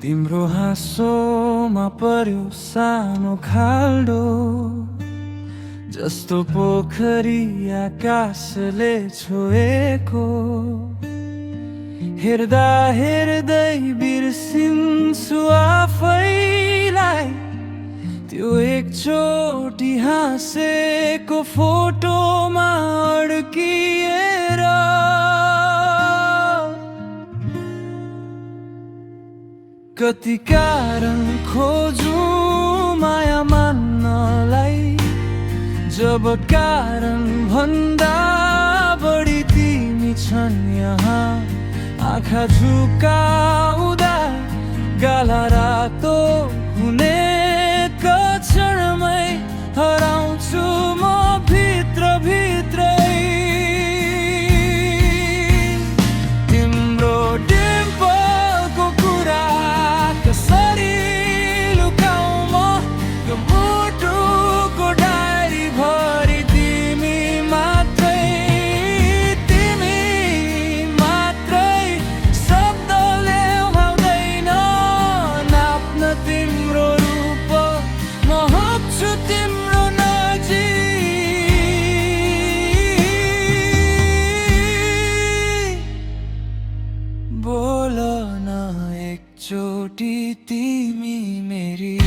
तिम्रो हाँसोमा पर्यो सानो खाल्डो, जस्तो पोखरी आकाशले छोएको। हेर्दा हेर्दै बिर्सिन्छु आफैलाई, त्यो एकचोटि हाँसेको फोटोमा अड्किएर। कति कारण खोजौँ माया मान्नलाई, जब कारण भन्दा बढी तिमी छन् यहाँ। आँखा झुकाउँदा गाला रातो हुने क्षणमै हराउँछु म भित्र भित्रै। तिम्रो डिम्पलको कुरा कसरी लुकाऊ म, यो मुटुको डायरी भरि तिमी मात्रै, तिमी मात्रै। शब्दले भाउँदैन नाप्न तिम्रो रूप, म हप्छु तिम्रो नजिक। बोल न एकचोटि तिमी मेरी।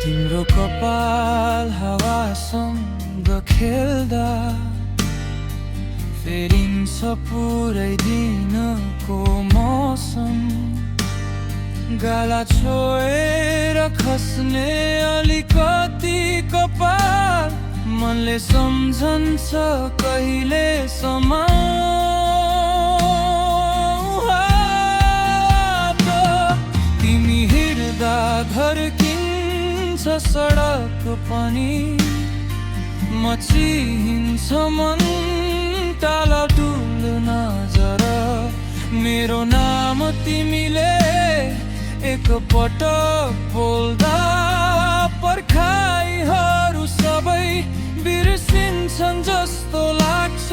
तिम्रो कपाल हावासँग खेल्दा फेरिन्छ पुरै दिनको मौसम। गाला छोएर खस्ने अलिकति कपाल, मनले सम्झन्छ कहिलेसम्म। तिमी हिँड्दा धर्किन्छ सडक पनि, मचिन्छ मन टाल टुल नजर। मेरो नाम तिमीले एक पटक बोल्दा पर्खाइहरू सबै बिर्सिन्छन् जस्तो लाग्छ।